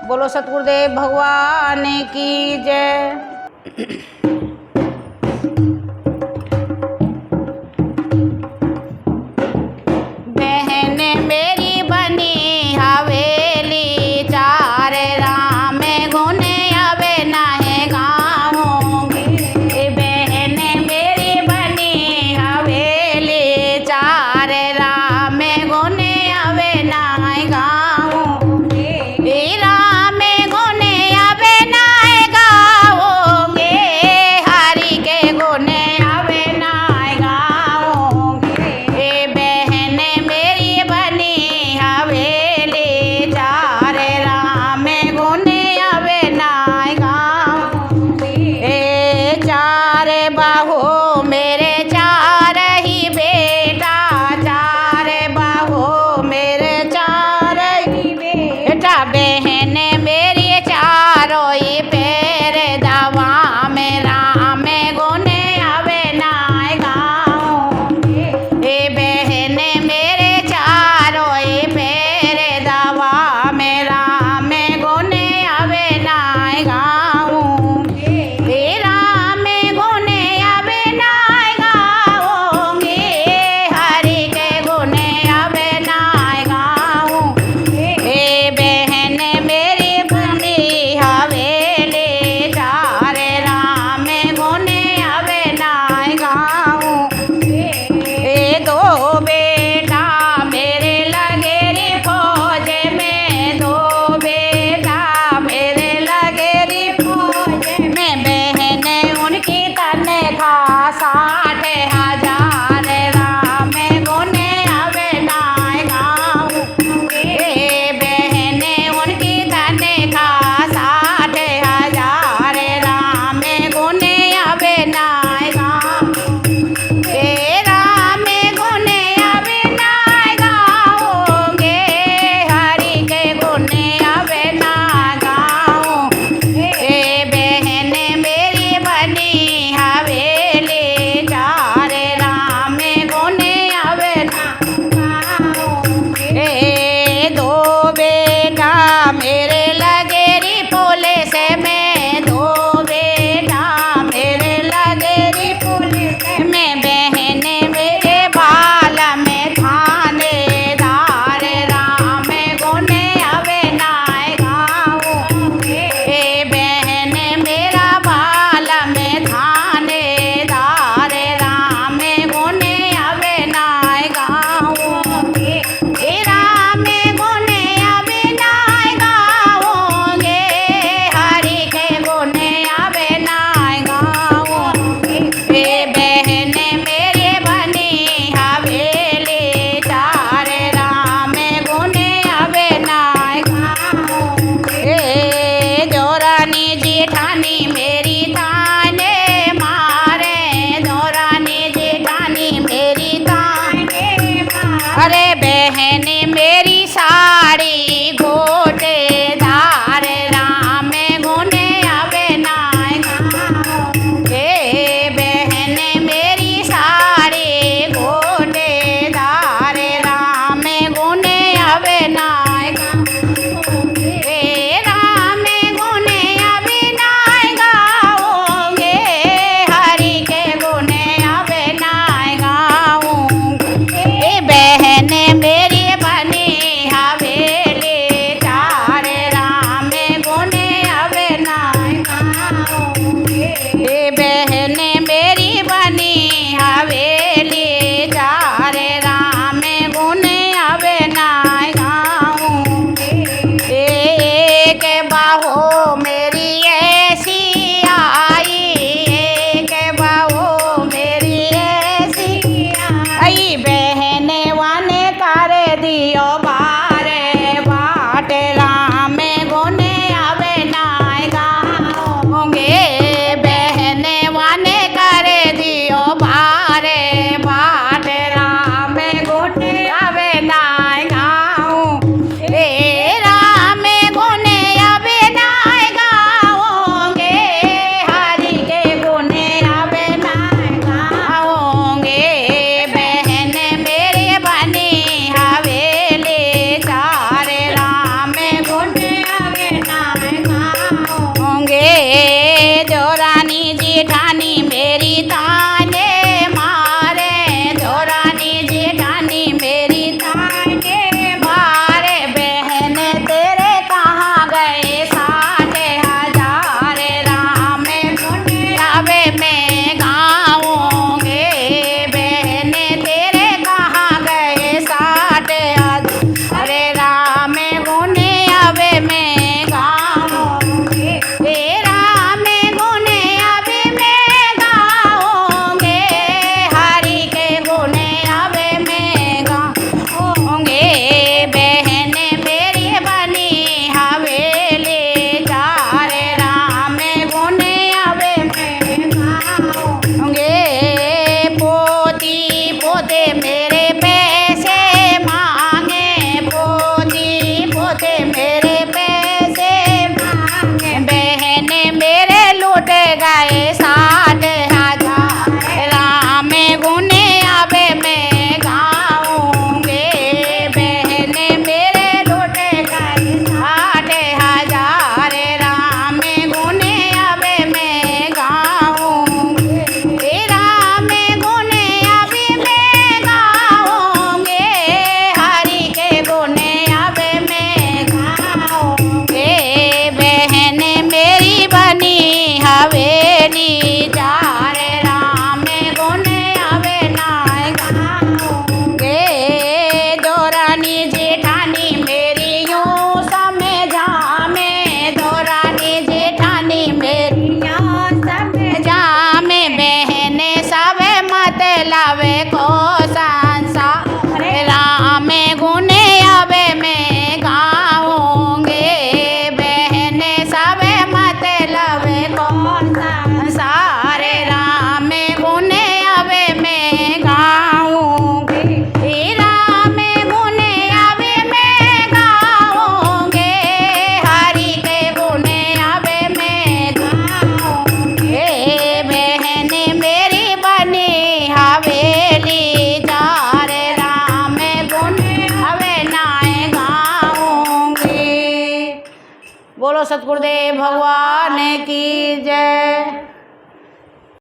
बोलो सतगुरुदेव भगवान की जय। बहन मेरी बनी हवेली चार राम गुण अबे नाहे गाऊंगी। बहन मेरी बनी हवेली चार राम गुण अबे नाहे गाऊंगी। राम गुण अबे नाहे गाऊंगी। हरि के गुण अबे नाहे गाऊंगी। बहन मेरी बनी हवेली चार राम गुण अबे नाहे गाऊंगी। चार बाहु मेरे चार ही बेटा, चार बाहु मेरे चार ही बेटा। बहन मेरी चारों ही पैर दवा में राम गुण अबे नाहे गाऊंगी। बहन मेरे चारों ही पैर दवा में राम गुण अबे नाहे गाऊंगी। राम गुण अबे नाहे गाऊंगी। हरि के गुण अबे नाहे गाऊंगी। बहन मेरी बनी हवेली चार राम गुण अबे नाहे गाऊंगी। दो बेटा मेरे लगे री फौज में, दो बेटा मेरे लगे री फौज में। बहन उनकी तनख्वाह 60,000 राम गुण अबे नाहे गाऊंगी। बहन उनकी तनख्वाह 60,000 राम गुण अबे नाहे गाऊंगी। राम गुण अबे नाहे गाऊंगी। हरि के गुण अबे नाहे गाऊंगी। बहन मेरी बनी हवेली चार राम गुण अबे नाहे गाऊंगी। दो बेटा मेरे लगे री पुलिस में, दो बेटा मेरे लगे री पुलिस में। बहन मेरे बाल में थानेदार राम गुण अबे नाहे गाऊंगी। बहन मेरा बाल में थानेदार राम गुण अबे नाहे गाऊंगी। राम गुण अबे नाहे गाऊंगी। हरि के गुण अबे नाहे गाऊंगी। बहन मेरी बनी हवेली चार राम गुण अबे नाहे गाऊंगी। जोरानी जेठानी मेरी ताने मारे, जोरानी जेठानी मेरी ताने मारे। अरे बहन मेरी साड़ी गोटेदार राम गुण अबे नाहे गाऊंगी। बहन मेरी साड़ी गोटेदार राम गुण अबे नाहे गाऊंगी। राम गुण अबे नाहे गाऊंगी। हरि के गुण अबे नाहे गाऊंगी। बहन मेरी बनी हवेली चार राम गुण अबे नाहे गाऊंगी। बहन मेरी बनी हवेली चार राम गुण अबे नाहे गाऊंगी। एक बाहु मेरी ऐसी आई, एक बाहु मेरी ऐसी आई। बहन वाने कर दियो बारे बाट राम गुण अबे नाहे गाऊंगी। बहन वाने कर दियो बारे बाट राम गुण अबे नाहे गाऊंगी। राम गुण अबे नाहे गाऊंगी। हरि के गुण अबे नाहे गाऊंगी। बहन मेरी बनी हवेली चार राम गुण अबे नाहे बोलो सतगुरुदेव भगवान की जय।